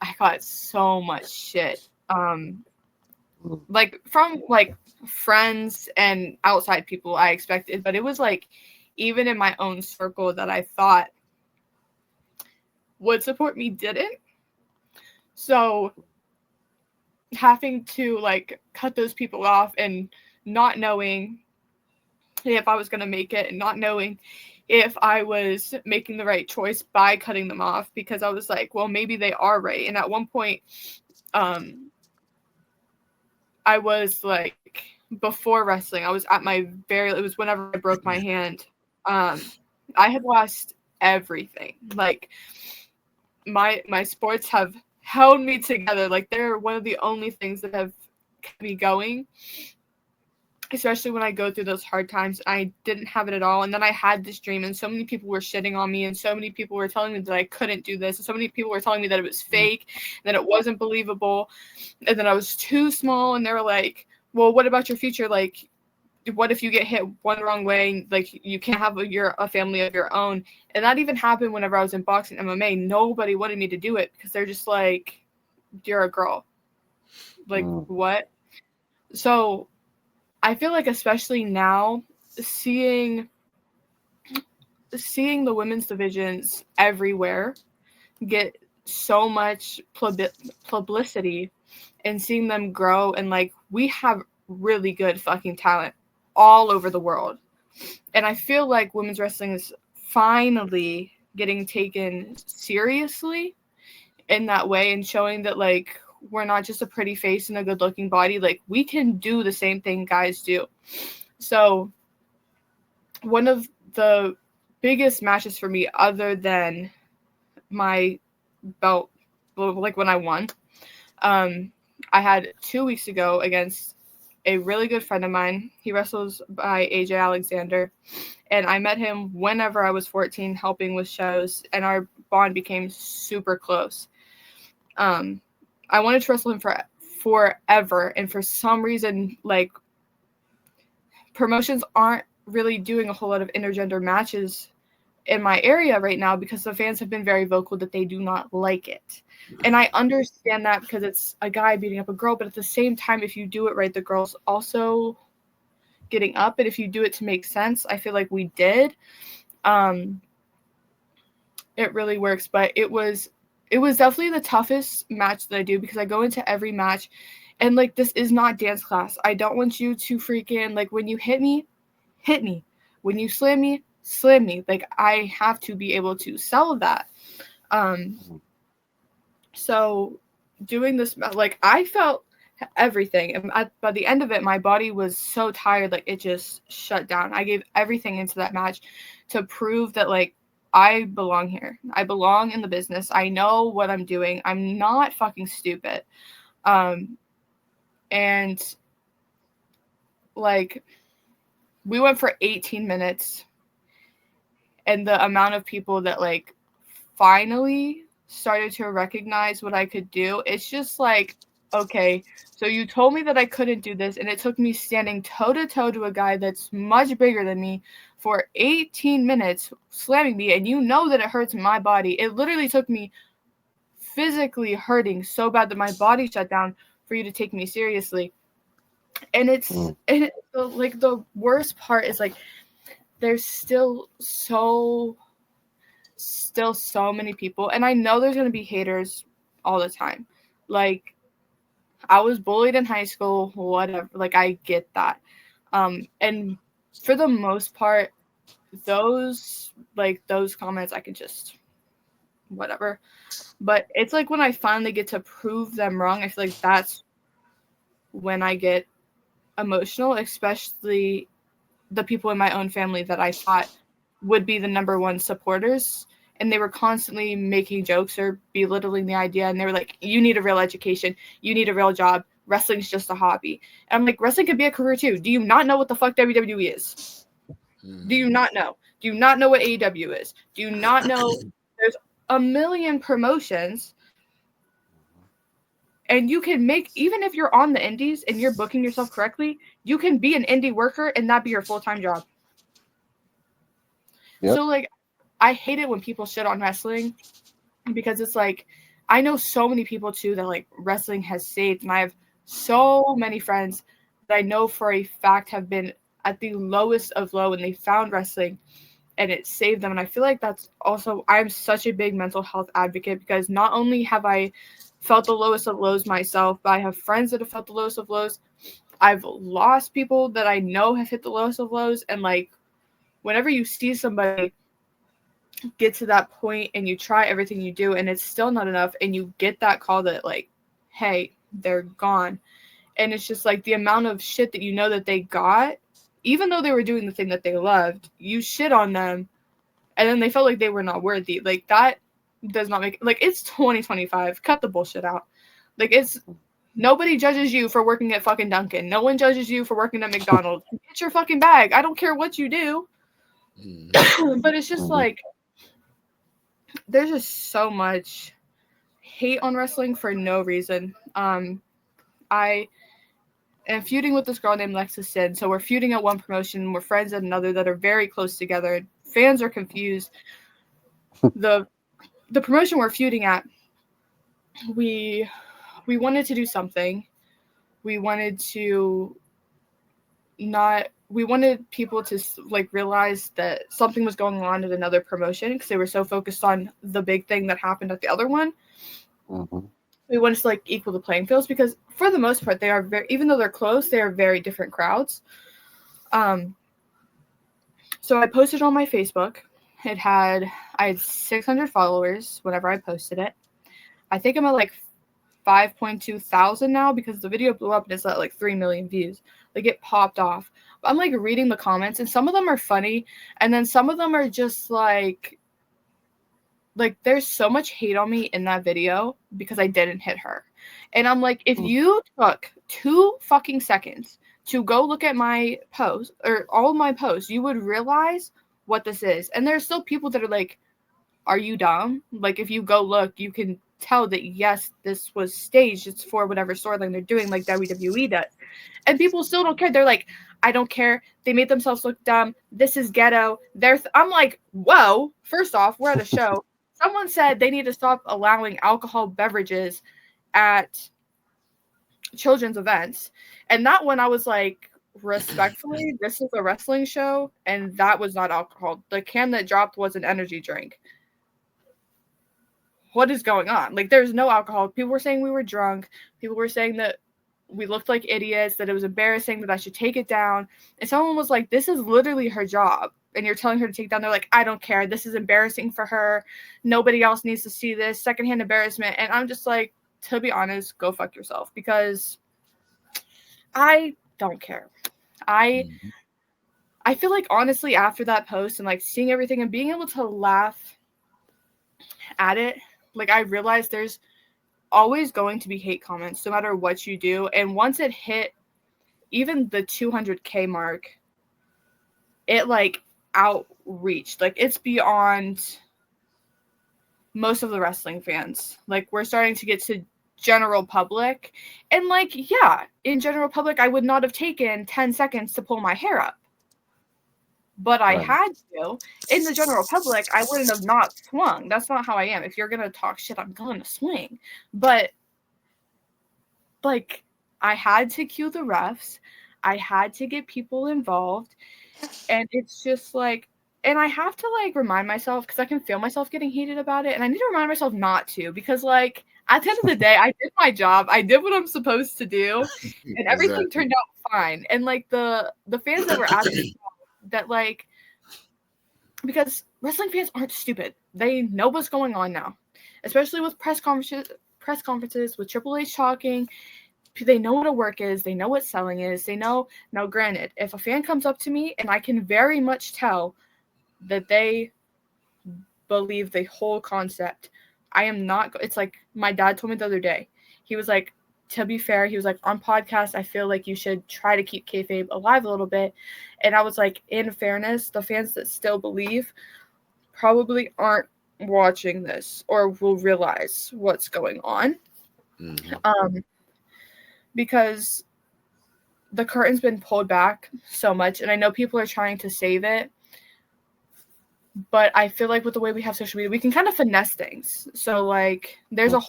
I got so much shit. Like from like friends and outside people I expected, but it was like even in my own circle that I thought would support me didn't. So having to like cut those people off and not knowing if I was going to make it and not knowing if I was making the right choice by cutting them off, because I was like, well, maybe they are right. And at one point, I was like, before wrestling, I was at my it was whenever I broke my hand. I had lost everything. Like my sports have held me together. Like they're one of the only things that have kept me going, especially when I go through those hard times. I didn't have it at all. And then I had this dream, and so many people were shitting on me, and so many people were telling me that I couldn't do this, and so many people were telling me that it was fake, and that it wasn't believable, and that I was too small. And they were like, well, what about your future? Like, what if you get hit one wrong way? Like, you can't have a family of your own. And that even happened whenever I was in boxing MMA. Nobody wanted me to do it because they're just like, you're a girl. Like, what? So I feel like especially now, seeing the women's divisions everywhere get so much publicity, and seeing them grow, and like we have really good fucking talent all over the world. And I feel like women's wrestling is finally getting taken seriously in that way, and showing that like we're not just a pretty face and a good looking body. Like we can do the same thing guys do. So one of the biggest matches for me, other than my belt, like when I won, I had 2 weeks ago against a really good friend of mine. He wrestles by AJ Alexander, and I met him whenever I was 14 helping with shows, and our bond became super close. I wanted to wrestle him forever, and for some reason, like, promotions aren't really doing a whole lot of intergender matches in my area right now because the fans have been very vocal that they do not like it. And I understand that because it's a guy beating up a girl, but at the same time, if you do it right, the girl's also getting up, and if you do it to make sense, I feel like we did. It really works, but it was definitely the toughest match that I do, because I go into every match and like, this is not dance class. I don't want you to freaking, like, when you hit me, hit me. When you slam me, slam me. Like, I have to be able to sell that. So doing this, like, I felt everything. And by the end of it, my body was so tired, like it just shut down. I gave everything into that match to prove that, like, I belong here. I belong in the business. I know what I'm doing. I'm not fucking stupid. And like, we went for 18 minutes, and the amount of people that like finally started to recognize what I could do, it's just like, okay, so you told me that I couldn't do this, and it took me standing toe-to-toe to a guy that's much bigger than me for 18 minutes, slamming me, and you know that it hurts my body. It literally took me physically hurting so bad that my body shut down for you to take me seriously. And like, the worst part is, like, there's still so many people, and I know there's going to be haters all the time. Like, I was bullied in high school, whatever, like, I get that. And for the most part, those comments, I can just whatever. But it's like, when I finally get to prove them wrong, I feel like that's when I get emotional, especially the people in my own family that I thought would be the number one supporters, and they were constantly making jokes or belittling the idea, and they were like, you need a real education, you need a real job, wrestling's just a hobby. And I'm like, wrestling could be a career too. Do you not know what the fuck WWE is? Do you not know? Do you not know what AEW is? Do you not know there's a million promotions, and you can make, even if you're on the indies and you're booking yourself correctly, you can be an indie worker and that be your full-time job. Yep. So like, I hate it when people shit on wrestling, because it's like, I know so many people too that like wrestling has saved, and I have so many friends that I know for a fact have been at the lowest of low, and they found wrestling and it saved them. And I feel like that's also, I'm such a big mental health advocate, because not only have I felt the lowest of lows myself, but I have friends that have felt the lowest of lows. I've lost people that I know have hit the lowest of lows, and like whenever you see somebody get to that point and you try everything you do and it's still not enough, and you get that call that like, hey, they're gone, and it's just like the amount of shit that you know that they got, even though they were doing the thing that they loved, you shit on them, and then they felt like they were not worthy. Like that does not make, like, it's 2025. Cut the bullshit out. Like, it's, nobody judges you for working at fucking Dunkin'. No one judges you for working at McDonald's. Get your fucking bag. I don't care what you do. But it's just like, there's just so much hate on wrestling for no reason. I am feuding with this girl named Lexa Sin. So we're feuding at one promotion. We're friends at another that are very close together. Fans are confused. The promotion we're feuding at, we wanted to do something. We wanted people to like realize that something was going on at another promotion, because they were so focused on the big thing that happened at the other one. We wanted to like equal the playing fields, because for the most part they are very, even though they're close, they are very different crowds. So I posted on my Facebook. I had 600 followers whenever I posted it. I think I'm at like 5.2 thousand now, because the video blew up and it's at like 3 million views. Like, it popped off. But I'm like reading the comments, and some of them are funny, and then some of them are just like there's so much hate on me in that video because I didn't hit her. And I'm like, if you took 2 fucking seconds to go look at my post or all of my posts, you would realize what this is. And there's still people that are like, are you dumb? Like, if you go look, you can tell that, yes, this was staged. It's for whatever storyline they're doing, like WWE does. And people still don't care. They're like, I don't care. They made themselves look dumb. This is ghetto. I'm like, whoa. First off, we're at a show. Someone said they need to stop allowing alcohol beverages at children's events. And that one, I was like, respectfully, this is a wrestling show, and that was not alcohol. The can that dropped was an energy drink. What is going on? Like, there's no alcohol. People were saying we were drunk. People were saying that we looked like idiots, that it was embarrassing, that I should take it down. And someone was like, this is literally her job, and you're telling her to take it down. They're like, I don't care. This is embarrassing for her. Nobody else needs to see this. Secondhand embarrassment. And I'm just like, to be honest, go fuck yourself, because I don't care. I feel like, honestly, after that post and like seeing everything and being able to laugh at it, like, I realized there's always going to be hate comments no matter what you do. And once it hit even the 200K mark, it like outreached. Like, it's beyond most of the wrestling fans. Like, we're starting to get to general public, and like, yeah, in general public, I would not have taken 10 seconds to pull my hair up, but I had to. In the general public, I wouldn't have not swung. That's not how I am. If you're gonna talk shit, I'm going to swing. But like, I had to cue the refs. I had to get people involved. And it's just like, and I have to like remind myself, because I can feel myself getting heated about it. And I need to remind myself not to, because like, at the end of the day, I did my job. I did what I'm supposed to do, and everything turned out fine. And like the fans that were asking that, like, because wrestling fans aren't stupid. They know what's going on now, especially with press conferences with Triple H talking. They know what a work is. They know what selling is. They know. Now, granted, if a fan comes up to me and I can very much tell that they believe the whole concept, I am not. It's like my dad told me the other day. He was like, to be fair, he was like, on podcasts, I feel like you should try to keep kayfabe alive a little bit. And I was like, in fairness, the fans that still believe probably aren't watching this or will realize what's going on. Because the curtain's been pulled back so much, and I know people are trying to save it, but I feel like with the way we have social media, we can kind of finesse things. So like, there's a